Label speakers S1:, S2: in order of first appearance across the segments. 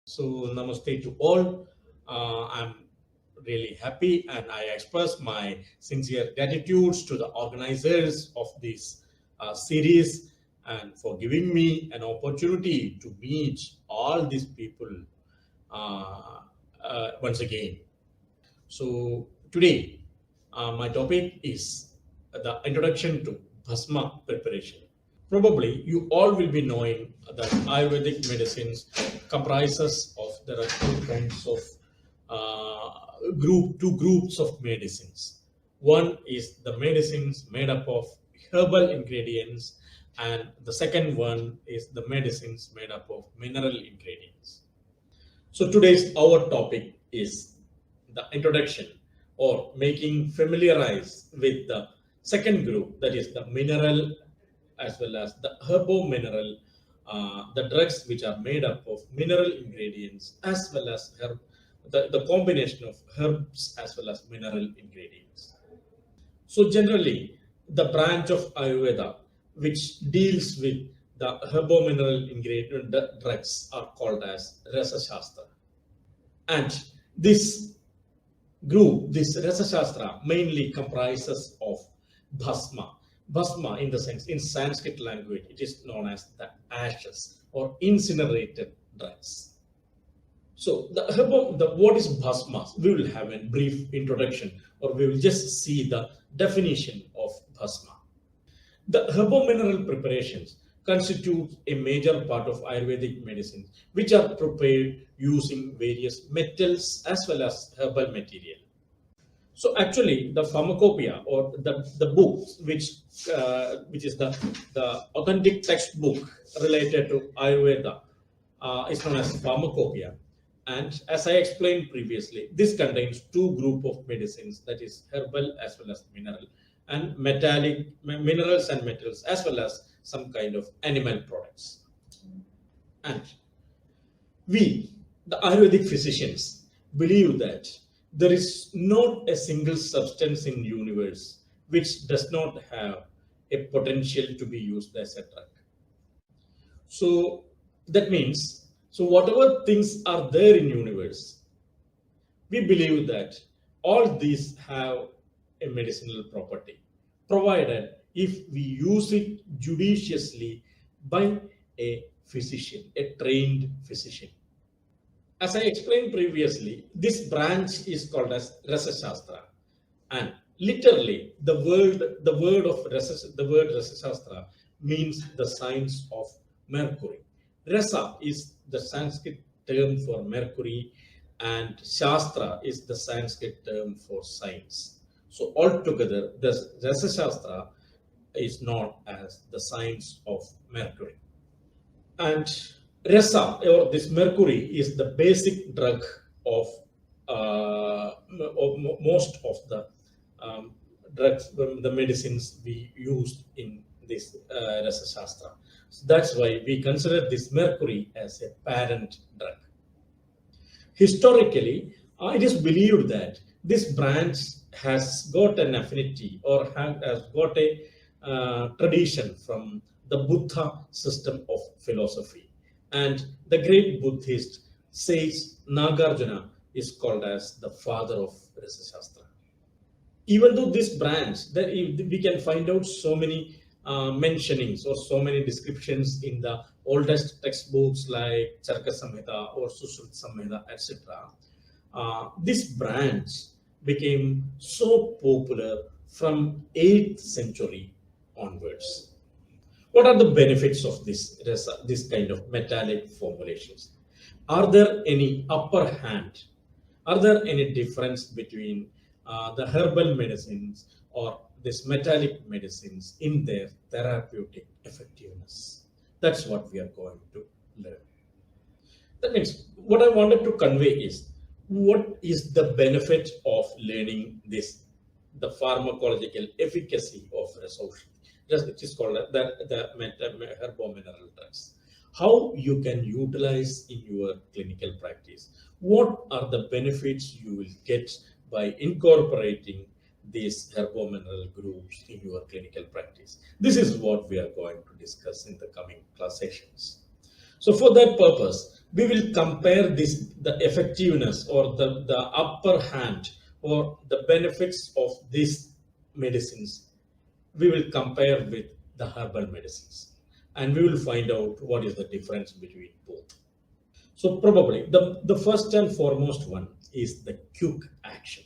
S1: So, namaste to all. I'm really happy and I express my sincere gratitude to the organizers of this series and for giving me an opportunity to meet all these people uh, once again. So, today, my topic is the introduction to Bhasma preparation. Probably you all will be knowing that Ayurvedic medicines comprises of there are two kinds of two groups of medicines. One is the medicines made up of herbal ingredients, and the second one is the medicines made up of mineral ingredients. So today's our topic is the introduction or making familiarize with the second group, that is the mineral as well as the herbo-mineral, the drugs which are made up of mineral ingredients as well as the combination of herbs as well as mineral ingredients. So generally, the branch of Ayurveda which deals with the herbo-mineral ingredient drugs are called as Rasasasthra. And this group, this Rasasasthra, mainly comprises of Bhasma. Bhasma, in the sense, in Sanskrit language, it is known as the ashes or incinerated drugs. So, what is Bhasma? We will have a brief introduction, or we will just see the definition of Bhasma. The herbo-mineral preparations constitute a major part of Ayurvedic medicine, which are prepared using various metals as well as herbal material. So actually, the pharmacopoeia or the book which is the authentic textbook related to Ayurveda is known as pharmacopoeia. And as I explained previously, this contains two group of medicines, that is herbal as well as mineral, and metallic minerals and metals as well as some kind of animal products. And we, the Ayurvedic physicians, believe that there is not a single substance in the universe which does not have a potential to be used as a drug. So that means, so whatever things are there in universe, we believe that all these have a medicinal property, provided if we use it judiciously by a physician, a trained physician. As I explained previously, this branch is called as Rasasasthra, and literally the word Rasasasthra means the science of Mercury. Rasa is the Sanskrit term for Mercury, and Shastra is the Sanskrit term for science. So altogether, the Rasasasthra is known as the science of Mercury. And Rasa, or this mercury, is the basic drug of most of the drugs, the medicines we use in this Rasasasthra. So that's why we consider this mercury as a parent drug. Historically, it is believed that this branch has got an affinity or has got a tradition from the Buddha system of philosophy. And the great Buddhist says Nagarjuna is called as the father of Rasasasthra. Even though this branch, that we can find out so many mentionings or so many descriptions in the oldest textbooks like Charaka Samhita or Susruta Samhita, etc. This branch became so popular from 8th century onwards. What are the benefits of this kind of metallic formulations? Are there any upper hand? Are there any difference between the herbal medicines or these metallic medicines in their therapeutic effectiveness? That's what we are going to learn. That means what I wanted to convey is, what is the benefit of learning this, the pharmacological efficacy of resolution? It is called the herbo-mineral drugs. How you can utilize in your clinical practice. What are the benefits you will get by incorporating these herbo-mineral groups in your clinical practice? This is what we are going to discuss in the coming class sessions. So for that purpose, We will compare the effectiveness or the upper hand or the benefits of these medicines. We will compare with the herbal medicines and we will find out what is the difference between both. So probably the first and foremost one is the quick action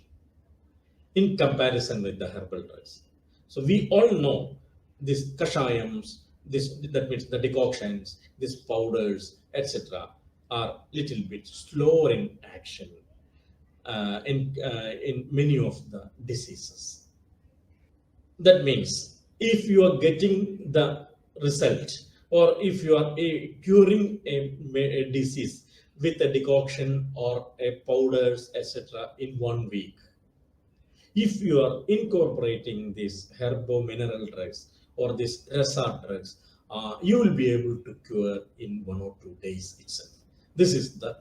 S1: in comparison with the herbal drugs. So we all know these kashayams, this that means the decoctions, these powders, etc., are little bit slower in action in many of the diseases. That means if you are getting the result or if you are curing a disease with a decoction or a powders, etc., in 1 week, if you are incorporating these herbo mineral drugs or these Rasa drugs, you will be able to cure in 1 or 2 days itself. This is the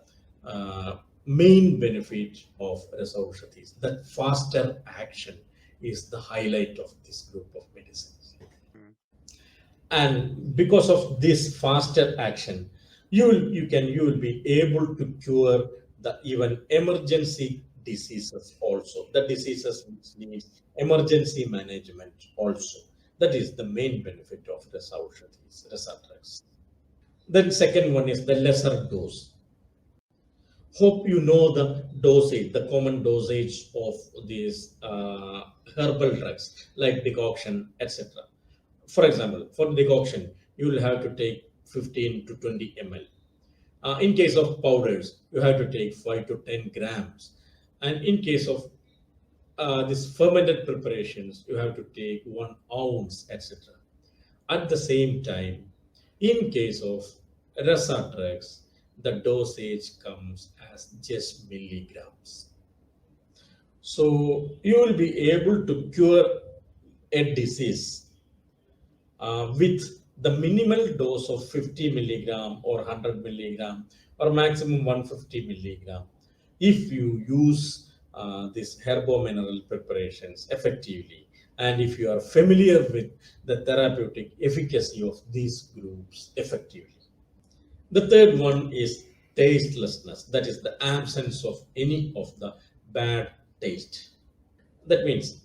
S1: main benefit of Rasa Aushadhis. That faster action is the highlight of this group of medicines.
S2: Mm.
S1: And because of this faster action, you will be able to cure the even emergency diseases also, the diseases which needs emergency management also. That is the main benefit of Rasa Aushadhis, Rasa drugs. Then second one is the lesser dose. Hope you know the dosage, the common dosage of these herbal drugs like decoction, etc. For example, for decoction, you will have to take 15 to 20 ml. In case of powders, you have to take 5 to 10 grams. And in case of these fermented preparations, you have to take 1 ounce, etc. At the same time, in case of Rasa drugs, the dosage comes as just milligrams. So you will be able to cure a disease with the minimal dose of 50 milligram or 100 milligram or maximum 150 milligram if you use these herbo-mineral preparations effectively and if you are familiar with the therapeutic efficacy of these groups effectively. The third one is tastelessness, that is the absence of any of the bad taste. That means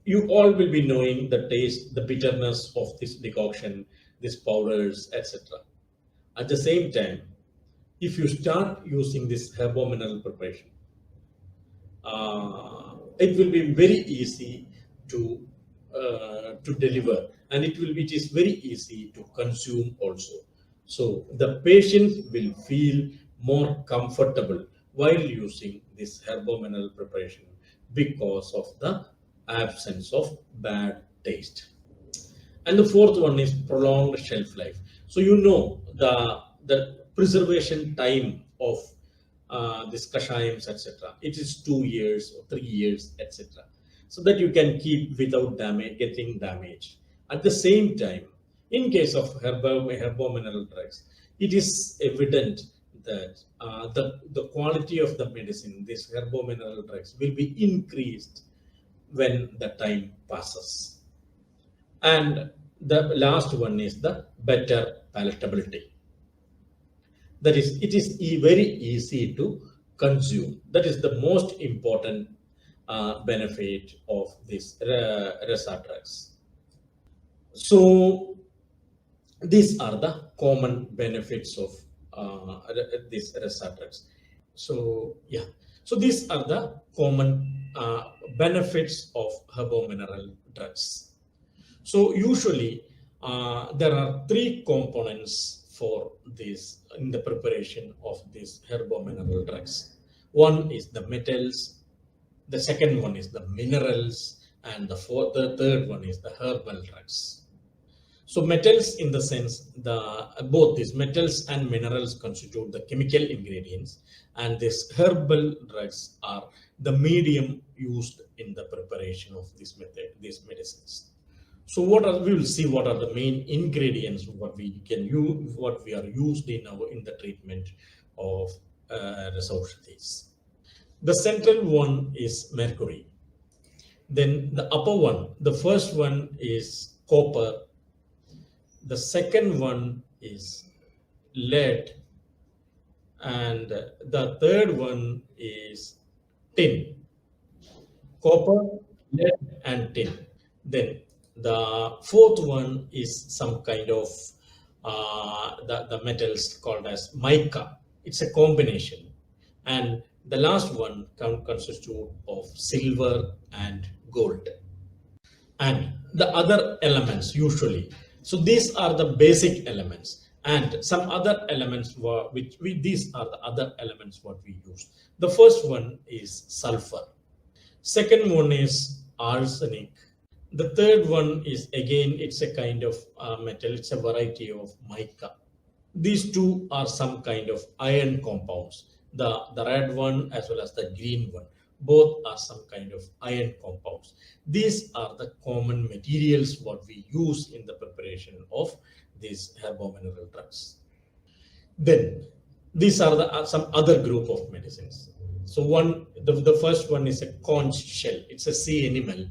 S1: you all will be knowing the taste, the bitterness of this decoction, these powders, etc. At the same time, if you start using this herbo mineral preparation, it will be very easy to deliver, and it is very easy to consume also. So the patient will feel more comfortable while using this herbo mineral preparation because of the absence of bad taste. And the fourth one is prolonged shelf life. So you know the preservation time of this kashayams, etc. It is 2 years or 3 years, etc. So that you can keep without damage, getting damage. At the same time, in case of herbo mineral drugs, it is evident that the quality of the medicine, these herbo mineral drugs, will be increased when the time passes. And the last one is the better palatability. That is, it is very easy to consume. That is the most important benefit of these Rasa drugs. So these are the common benefits of these Rasa drugs. So yeah, so these are the common benefits of herbo mineral drugs. So usually there are three components for this in the preparation of these herbo mineral drugs. One is the metals, the second one is the minerals, and the third one is the herbal drugs. So metals in the sense both these metals and minerals constitute the chemical ingredients, and these herbal drugs are the medium used in the preparation of these medicines. So we will see what are the main ingredients what we can use, what we are used in the treatment of Rasasasthra. The central one is mercury. Then the upper one, the first one is copper. The second one is lead, And the third one is tin, copper, lead, and tin. Then the fourth one is some kind of the metals called as mica. It's a combination. And the last one consists of silver and gold. And the other elements usually. So these are the basic elements. And some other elements were, these are the other elements what we use. The first one is sulfur. Second one is arsenic. The third one is again, it's a kind of metal, it's a variety of mica. These two are some kind of iron compounds. The red one as well as the green one, both are some kind of iron compounds. These are the common materials what we use in the preparation of these herbomineral drugs. Then these are the some other group of medicines. So the first one is a conch shell. It's a sea animal,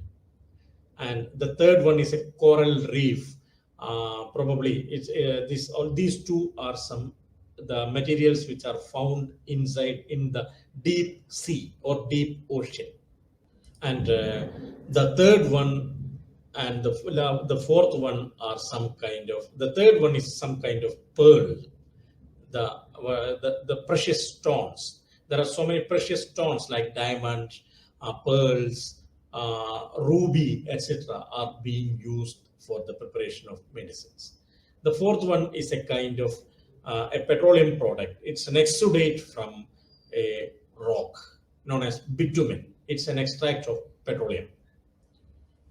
S1: and the third one is a coral reef. Probably it's all these two are some the materials which are found inside in the deep sea or deep ocean. And the third one and the fourth one are some kind of, the third one is some kind of pearl, the precious stones. There are so many precious stones like diamond, pearls, ruby, etc. are being used for the preparation of medicines. The fourth one is a kind of a petroleum product. It's an exudate from a rock known as bitumen. It's an extract of petroleum.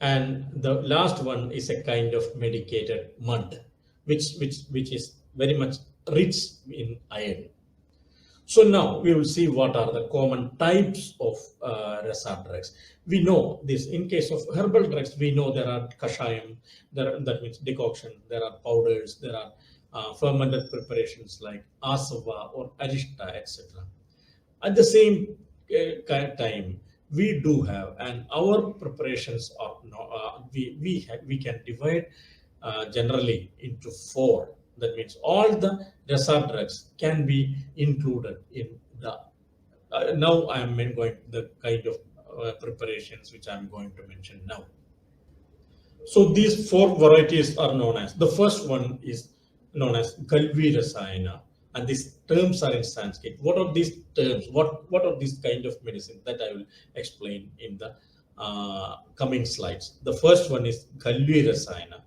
S1: And the last one is a kind of medicated mud, which is very much rich in iron. So now we will see what are the common types of Rasa drugs. We know this in case of herbal drugs. We know there are kashayam, that means decoction. There are powders. There are fermented preparations like asava or arishta, etc. At the same time, we do have, and our preparations are we can divide generally into four. That means all the Rasa drugs can be included in the. Now I am going the kind of preparations which I am going to mention now. So these four varieties are known as, the first one is known as Galvi Rasayana, and these terms are in Sanskrit. What are these terms? What are these kind of medicine that I will explain in the coming slides. The first one is Galvi Rasayana.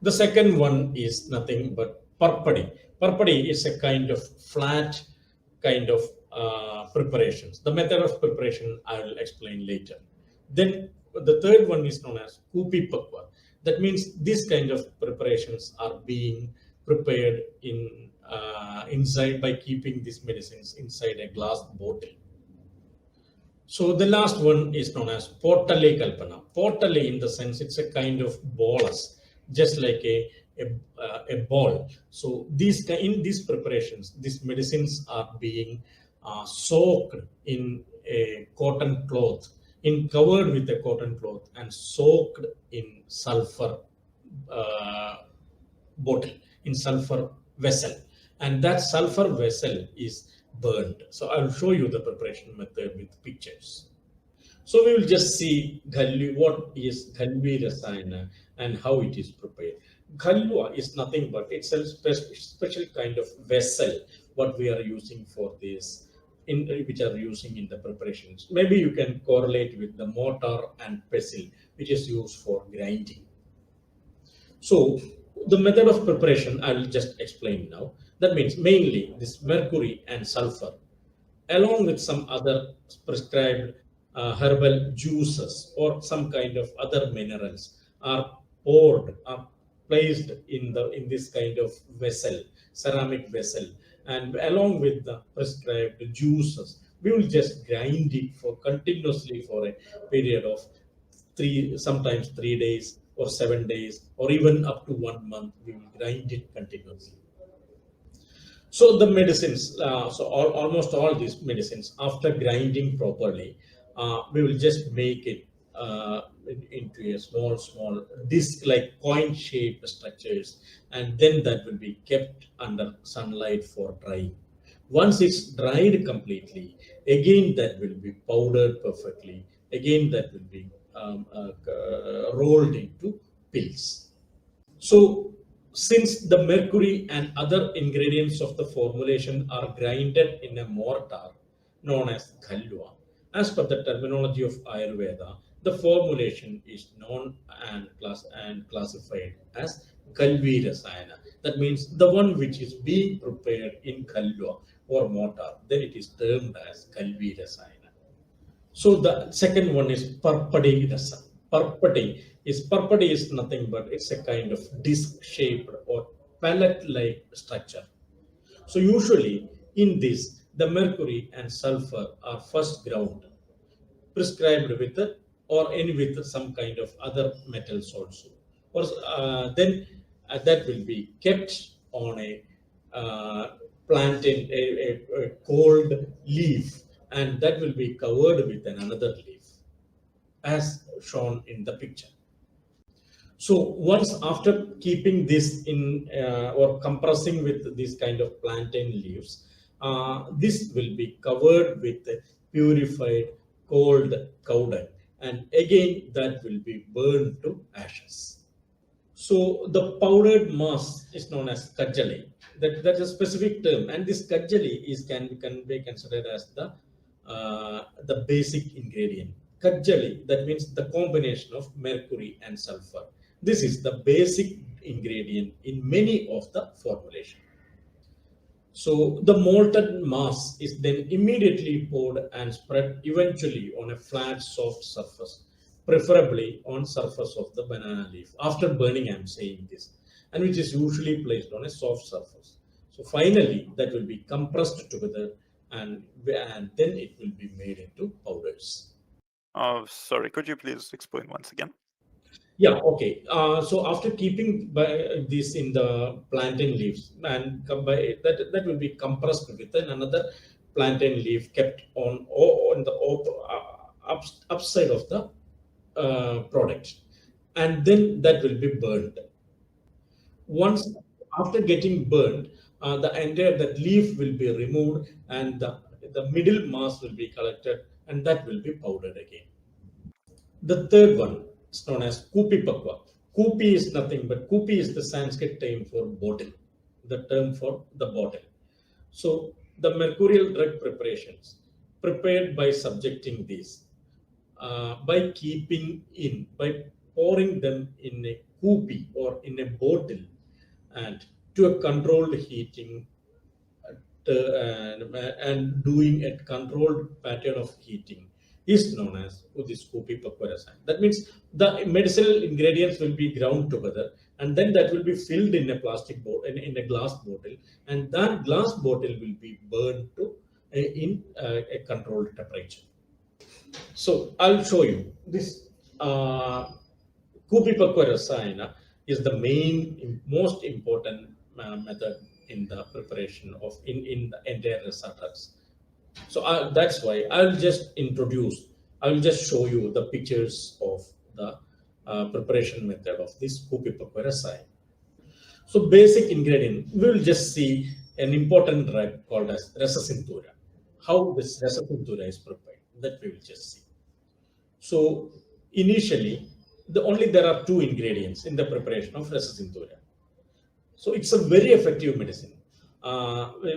S1: The second one is nothing but parpadi. Parpadi is a kind of flat kind of preparations. The method of preparation I will explain later. Then the third one is known as Kupi Pakwa. That means these kind of preparations are being prepared in inside by keeping these medicines inside a glass bottle. So the last one is known as Portale Kalpana. Portale in the sense it's a kind of bolus, just like a ball. So in these preparations, these medicines are being soaked in a cotton cloth, covered with a cotton cloth and soaked in sulfur bottle, in sulfur vessel. And that sulfur vessel is burned. So I will show you the preparation method with pictures. So we will just see what is Galvi Rasayana and how it is prepared. Galva is nothing but it's a special kind of vessel what we are using for this, which are using in the preparations. Maybe you can correlate with the mortar and pestle, which is used for grinding. So the method of preparation I will just explain now. That means mainly this mercury and sulfur, along with some other prescribed herbal juices or some kind of other minerals, are placed in this kind of vessel, ceramic vessel, and along with the prescribed juices, we will just grind it for continuously for a period of sometimes 3 days or 7 days, or even up to 1 month. We will grind it continuously. So the medicines, almost all these medicines, after grinding properly, we will just make it into a small disc-like coin-shaped structures, and then that will be kept under sunlight for drying. Once it's dried completely, again that will be powdered perfectly. Again that will be rolled into pills. So, since the mercury and other ingredients of the formulation are grinded in a mortar known as khalwa, as per the terminology of Ayurveda, the formulation is known and classified as Kalvi Rasayana. That means the one which is being prepared in khalwa or mortar, then it is termed as Kalvi Rasayana. So the second one is Parpadi Rasa. Parpadi is nothing but it's a kind of disc shaped or pellet like structure. So usually in this the mercury and sulfur are first ground, prescribed with or any with some kind of other metals also. Or then that will be kept on a plantain, a cold leaf, and that will be covered with another leaf as shown in the picture. So once after keeping this in or compressing with these kind of plantain leaves, this will be covered with purified cold cow dung, and again that will be burned to ashes. So the powdered mass is known as kajali. That's a specific term, and this kajali can be considered as the basic ingredient. Kajali, that means the combination of mercury and sulfur. This is the basic ingredient in many of the formulation. So the molten mass is then immediately poured and spread eventually on a flat, soft surface, preferably on surface of the banana leaf. After burning, I'm saying this, and which is usually placed on a soft surface. So finally, that will be compressed together, and then it will be made into powders.
S2: Sorry, could you please explain once again?
S1: Yeah, okay. So after keeping this in the plantain leaves, and that will be compressed with another plantain leaf kept on the upside of the product, and then that will be burned. Once after getting burned, the entire that leaf will be removed, and the middle mass will be collected, and that will be powdered again. The third one is known as Kupi Pakwa. Kupi is nothing but Kupi is the Sanskrit term for bottle, the term for the bottle. So the mercurial drug preparations prepared by subjecting these, by pouring them in a kupi or in a bottle and to a controlled heating and doing a controlled pattern of heating is known as Udiscopi Pakwarasan. That means the medicinal ingredients will be ground together, and then that will be filled in a plastic bottle, in a glass bottle, and that glass bottle will be burned to in a controlled temperature. So I'll show you this. Kupi Pakwa Rasayana is the most important method in the preparation of in the entire Rasa drugs. So that's why I'll just show you the pictures of the preparation method of this Kupi Pakwa Rasayana. So basic ingredient, we will just see an important drug called as Rasasasthra. How this Rasasasthra is prepared, that we will just see. So initially, there are two ingredients in the preparation of Rasasasthra. So it's a very effective medicine,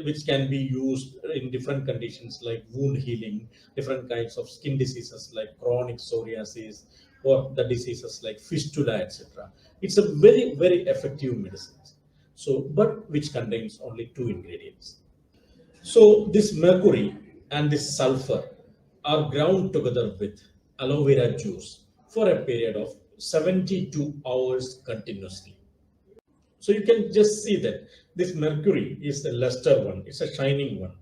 S1: which can be used in different conditions like wound healing, different kinds of skin diseases like chronic psoriasis, or the diseases like fistula, etc. It's a very, very effective medicine. So, but which contains only two ingredients. So this mercury and this sulfur are ground together with aloe vera juice for a period of 72 hours continuously. So you can just see that this mercury is a luster one, it's a shining one,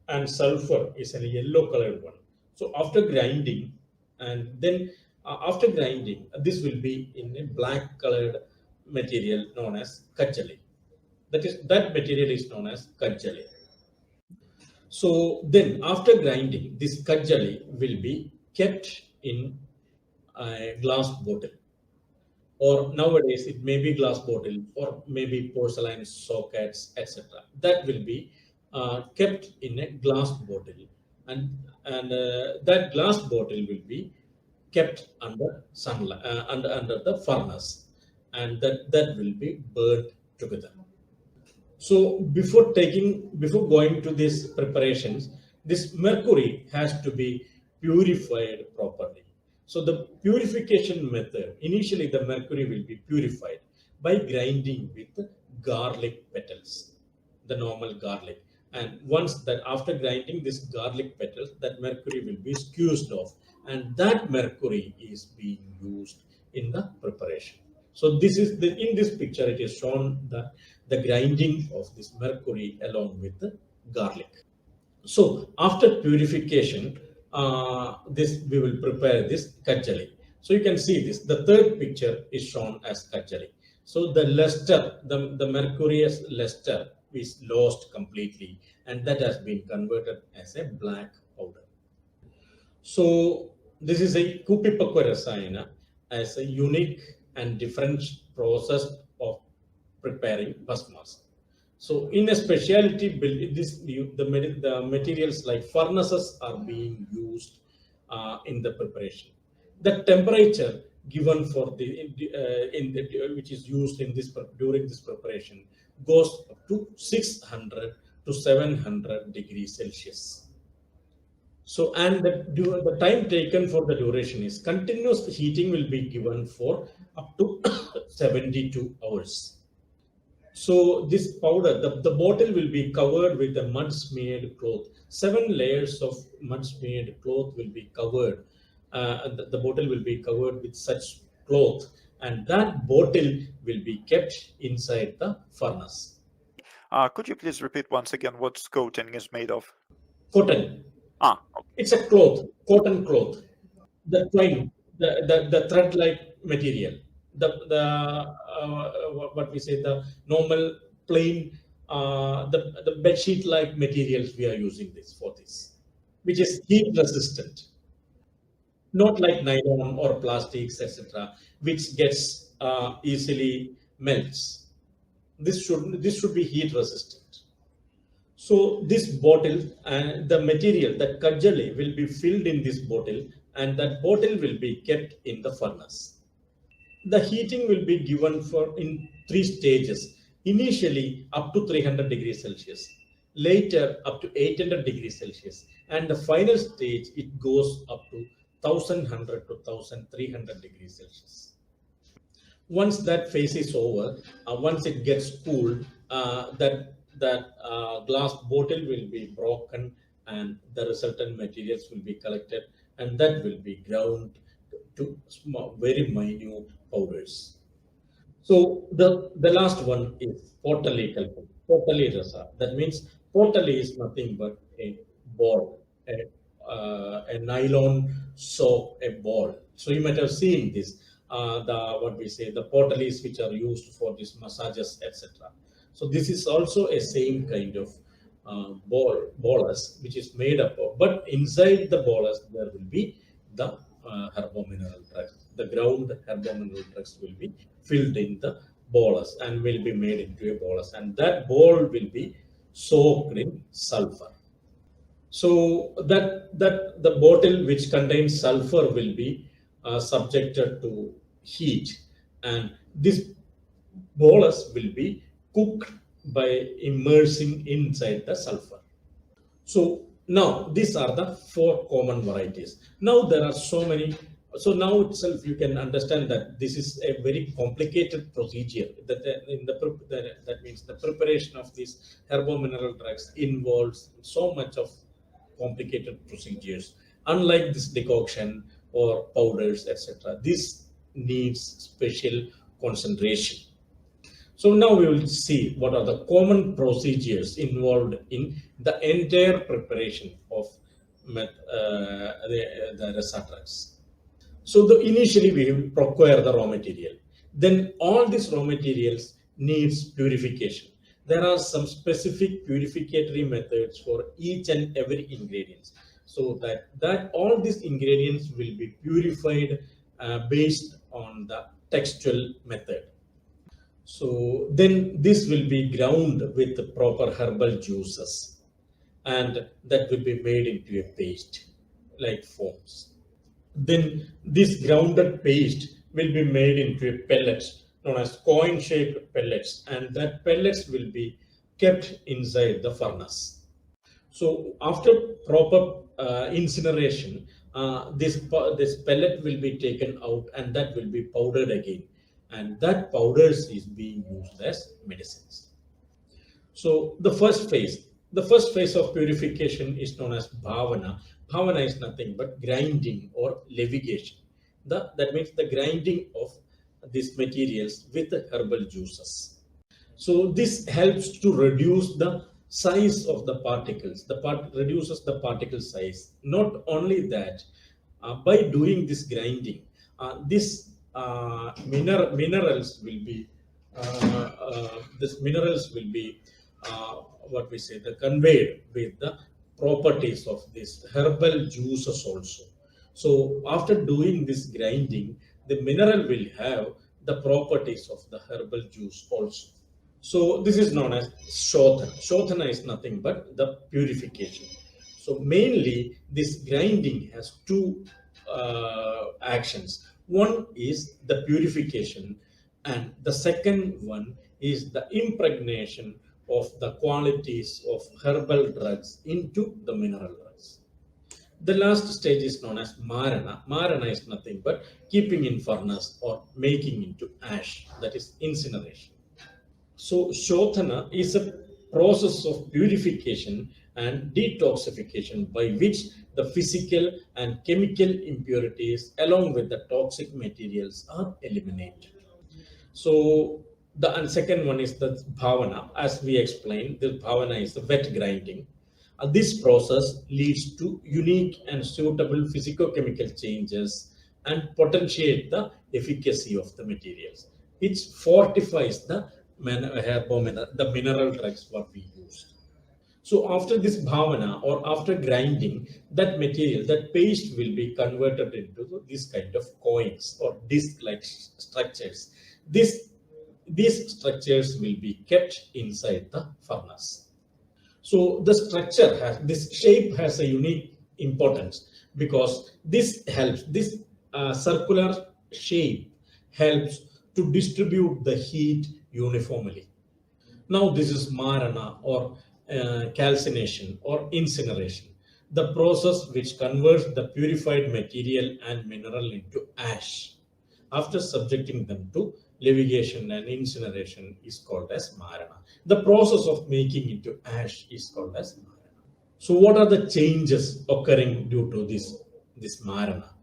S1: and sulfur is a yellow colored one. So after grinding, this will be in a black colored material known as kajali. That material is known as kajali. So then after grinding, this kajali will be kept in a glass bottle, or nowadays it may be glass bottle or maybe porcelain sockets, etc. That will be kept in a glass bottle, and that glass bottle will be kept under sunlight, under the furnace, and that will be burnt together. So before going to these preparations, this mercury has to be purified properly. So the purification method, initially the mercury will be purified by grinding with garlic petals, the normal garlic. And once that after grinding this garlic petals, that mercury will be squeezed off, and that mercury is being used in the preparation. So this is in this picture it is shown that the grinding of this mercury along with the garlic. So after purification, this we will prepare this kajali. So you can see this. The third picture is shown as kajali. So the luster, the mercurious luster is lost completely, and that has been converted as a black powder. So this is a Kupipakwa Rasayana as a unique and different process of preparing Bhasmas. So in a specialty build, the materials like furnaces are being used in the preparation. The temperature given for which is used in this during this preparation goes up to 600 to 700 degrees Celsius. So, and the time taken for the duration is continuous heating will be given for up to 72 hours. So this powder, the bottle will be covered with a mud smeared cloth. 7 layers of mud smeared cloth will be covered. The bottle will be covered with such cloth, and that bottle will be kept inside the furnace.
S2: Could you please repeat once again what coating is made of?
S1: Cotton.
S2: Okay.
S1: It's a cloth, cotton cloth. The twine, the thread-like material. What we say, the normal plain, the bed sheet like materials we are using this for this, which is heat resistant, not like nylon or plastics, etc., which gets easily melts. This should be heat resistant. So this bottle and the material, that kajali, will be filled in this bottle, and that bottle will be kept in the furnace. The heating will be given for in 3 stages. Initially up to 300 degrees Celsius, later up to 800 degrees Celsius, and the final stage it goes up to 1100 to 1300 degrees Celsius. Once that phase is over, once it gets cooled, that glass bottle will be broken, and the resultant materials will be collected, and that will be ground to small, very minute powders. So the last one is potali kalpana, potali rasa. That means potali is nothing but a ball, a nylon soap, a ball. So you might have seen this, the what we say, the potalis which are used for these massages, etc. So this is also a same kind of bolus which is made up of, but inside the bolus there will be the herbomineral drugs. The ground herbomineral drugs will be filled in the bolus and will be made into a bolus, and that ball will be soaked in sulfur. So that the bottle which contains sulfur will be subjected to heat, and this bolus will be cooked by immersing inside the sulfur. So now these are the 4 common varieties. Now there are so many. So now itself you can understand that this is a very complicated procedure. That means the preparation of these herbomineral drugs involves so much of complicated procedures. Unlike this decoction or powders, etc., this needs special concentration. So now we will see what are the common procedures involved in the entire preparation of the Rasa drugs. So initially we will procure the raw material. Then all these raw materials needs purification. There are some specific purificatory methods for each and every ingredient, so that all these ingredients will be purified based on the textual method. So then this will be ground with the proper herbal juices. and that will be made into a paste like forms. Then this grounded paste will be made into a pellets known as coin shaped pellets, and that pellets will be kept inside the furnace. So after proper incineration, this pellet will be taken out and that will be powdered again, and that powders is being used as medicines. So the first phase of purification is known as bhavana. Bhavana is nothing but grinding or levication. That means the grinding of these materials with the herbal juices. So this helps to reduce the size of the particles. The part reduces the particle size. Not only that, by doing this grinding, this minerals will be this minerals will be what we say the conveyed with the properties of this herbal juices also. So after doing this grinding, the mineral will have the properties of the herbal juice also. So this is known as shodhana. Shodhana is nothing but the purification. So mainly this grinding has two actions. One is the purification, and the second one is the impregnation of the qualities of herbal drugs into the mineral drugs. The last stage is known as marana. Marana is nothing but keeping in furnace or making into ash, that is incineration. So, Shodhana is a process of purification and detoxification by which the physical and chemical impurities, along with the toxic materials, are eliminated. So, the and second one is the bhavana. As we explained, the bhavana is the wet grinding. This process leads to unique and suitable physicochemical changes and potentiate the efficacy of the materials, which fortifies the the mineral drugs what we use. So after this bhavana or after grinding, that material, that paste will be converted into this kind of coins or disc-like structures. This these structures will be kept inside the furnace. So the structure has this shape has a unique importance because this circular shape helps to distribute the heat uniformly. Now this is marana or calcination or incineration, the process which converts the purified material and mineral into ash. After subjecting them to levitation and incineration is called as marana. The process of making into ash is called as marana. So what are the changes occurring due to this marana?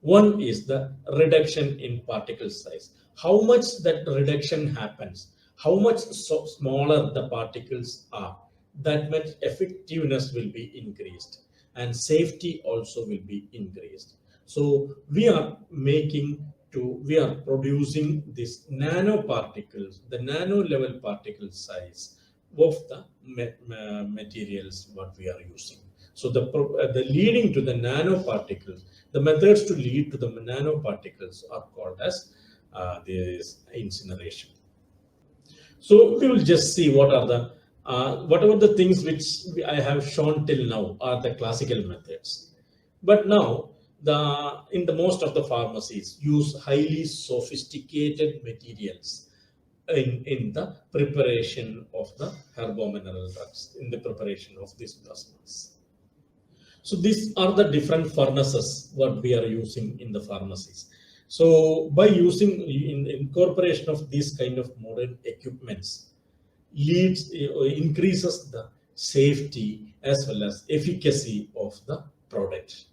S1: One is the reduction in particle size. How much that reduction happens, how much smaller the particles are, that much effectiveness will be increased and safety also will be increased. So we are producing these nanoparticles, the nano level particle size of the materials what we are using. So the leading to the nanoparticles, the methods to lead to the nanoparticles are called as this incineration. So we will just see what are the whatever the things which I have shown till now are the classical methods. But now in the most of the pharmacies use highly sophisticated materials in the preparation of the herbomineral drugs, in the preparation of these plasmas. So these are the different furnaces what we are using in the pharmacies. So by using incorporation of these kind of modern equipments increases the safety as well as efficacy of the product.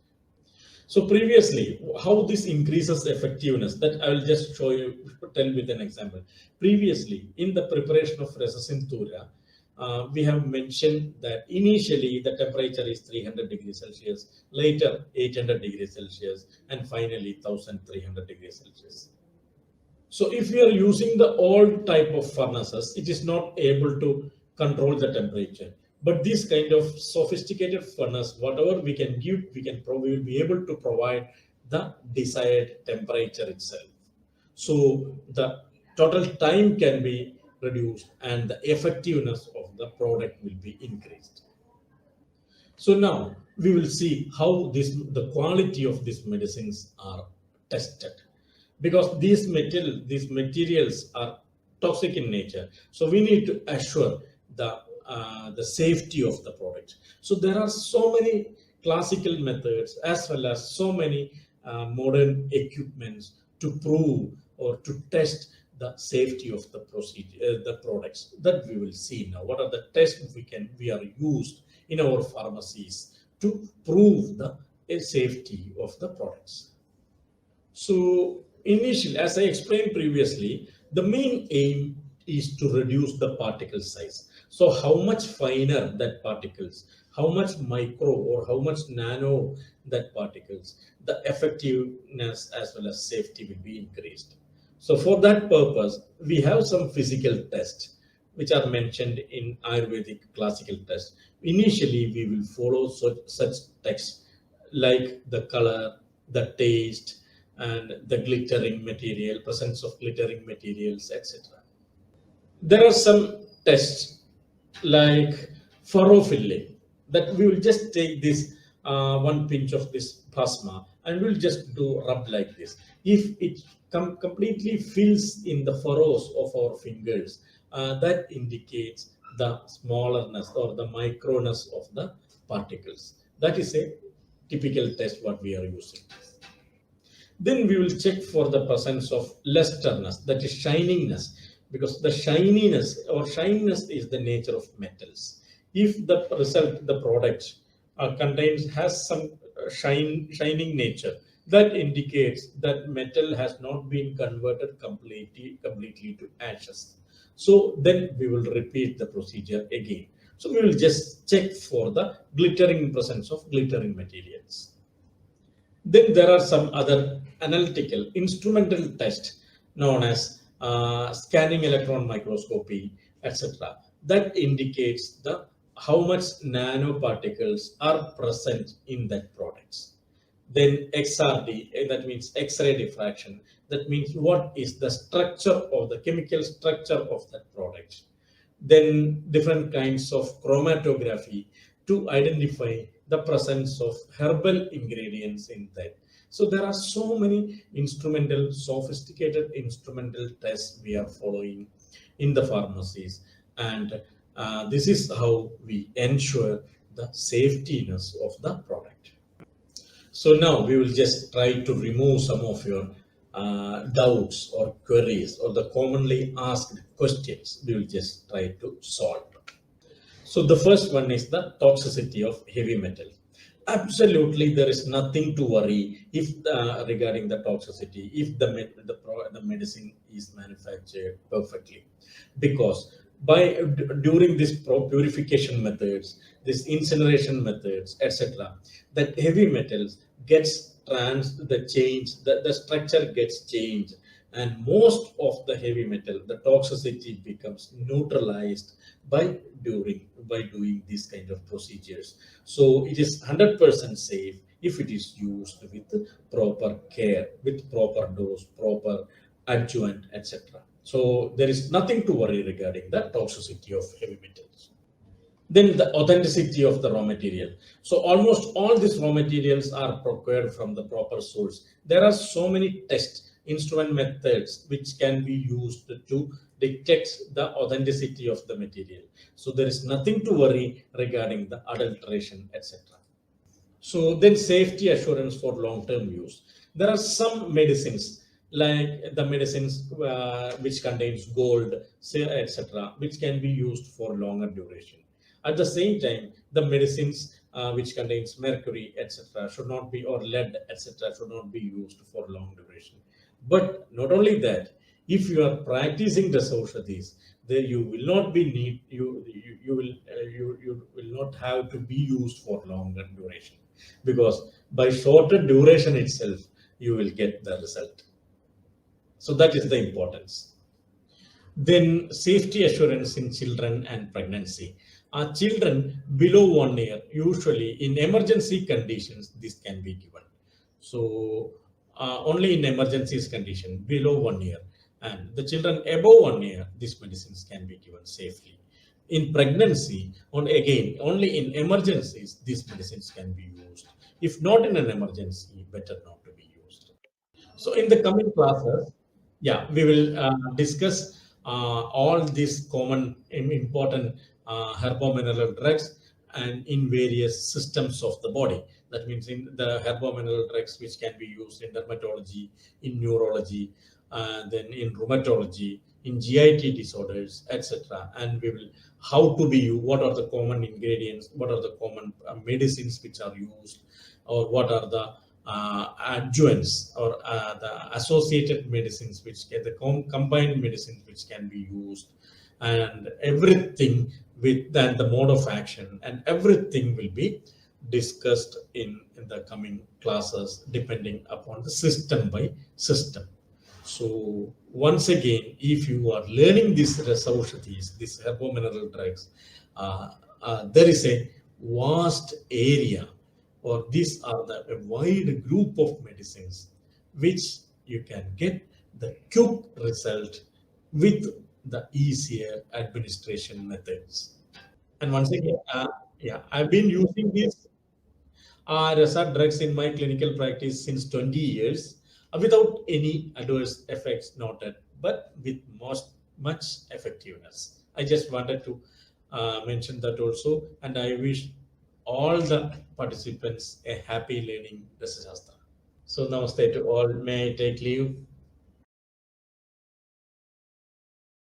S1: So previously, how this increases effectiveness, that I will just tell with an example. Previously, in the preparation of Rasasasthra, we have mentioned that initially the temperature is 300 degrees Celsius, later 800 degrees Celsius, and finally 1300 degrees Celsius. So if we are using the old type of furnaces, it is not able to control the temperature. But this kind of sophisticated furnace, whatever we can give, we will be able to provide the desired temperature itself. So the total time can be reduced and the effectiveness of the product will be increased. So now we will see how the quality of these medicines are tested, because these materials are toxic in nature. So we need to assure the safety of the product. So there are so many classical methods as well as so many modern equipments to prove or to test the safety of the procedure, the products that we will see now. What are the tests we are used in our pharmacies to prove the safety of the products? So initially, as I explained previously, the main aim is to reduce the particle size. So how much finer that particles, how much micro or how much nano that particles, the effectiveness as well as safety will be increased. So for that purpose, we have some physical tests which are mentioned in Ayurvedic classical tests. Initially, we will follow such texts like the color, the taste, and the glittering material, presence of glittering materials, etc. There are some tests like furrow filling, that we will just take this one pinch of this Bhasma and we'll just do rub like this. If it completely fills in the furrows of our fingers, that indicates the smallerness or the microness of the particles. That is a typical test what we are using. Then we will check for the presence of lusterness, that is shiningness, because the shininess or shininess is the nature of metals. If the result, the product has some shining nature, that indicates that metal has not been converted completely to ashes. So then we will repeat the procedure again. So we will just check for the glittering presence of glittering materials. Then there are some other analytical instrumental tests known as scanning electron microscopy, etc. That indicates the how much nanoparticles are present in that products. Then XRD, that means X-ray diffraction. That means what is the structure of the chemical structure of that product. Then different kinds of chromatography to identify the presence of herbal ingredients in that. So there are so many sophisticated instrumental tests we are following in the pharmacies, and this is how we ensure the safetiness of the product. So now we will just try to remove some of your doubts or queries or the commonly asked questions. We will just try to solve. So the first one is the toxicity of heavy metal. Absolutely, there is nothing to worry if regarding the toxicity if the medicine is manufactured perfectly, because during this purification methods, this incineration methods, etc., that heavy metals gets the structure gets changed, and most of the heavy metal, the toxicity becomes neutralized by doing these kind of procedures. So it is 100% safe if it is used with proper care, with proper dose, proper adjuvant, etc. So there is nothing to worry regarding the toxicity of heavy metals. Then the authenticity of the raw material. So almost all these raw materials are procured from the proper source. There are so many test instrument methods which can be used to detect the authenticity of the material. So there is nothing to worry regarding the adulteration, etc. So then safety assurance for long-term use. There are some medicines like the medicines which contains gold, etc., which can be used for longer duration. At the same time, the medicines which contains mercury, etc., should not be, or lead, etc., should not be used for long duration. But not only that, if you are practicing the Rasasasthra, then you will not be you will not have to be used for longer duration, because by shorter duration itself you will get the result. So that is the importance. Then safety assurance in children and pregnancy. Children below 1 year, usually in emergency conditions, this can be given. So only in emergencies condition below 1 year, and the children above 1 year, these medicines can be given safely. In pregnancy, on again, only in emergencies, these medicines can be used. If not in an emergency, better not to be used. So in the coming classes, yeah, we will discuss all these common important herbomineral drugs and in various systems of the body. That means in the herbomineral drugs which can be used in dermatology, in neurology, then in rheumatology, in GIT disorders, etc. And we will how to be used, what are the common ingredients, what are the common medicines which are used, or what are the adjuvants or the associated medicines which can the combined medicines which can be used, and everything with then the mode of action, and everything will be discussed in the coming classes depending upon the system by system. So once again, if you are learning these Rasaushadhis, these herbomineral drugs, there is a vast area, or these are the a wide group of medicines which you can get the quick result with the easier administration methods. And once again, yeah, I've been using these Rasa drugs in my clinical practice since 20 years without any adverse effects noted, but with most much effectiveness. I just wanted to mention that also, and I wish all the participants a happy learning Rasasasthra. So namaste to all. May I take leave?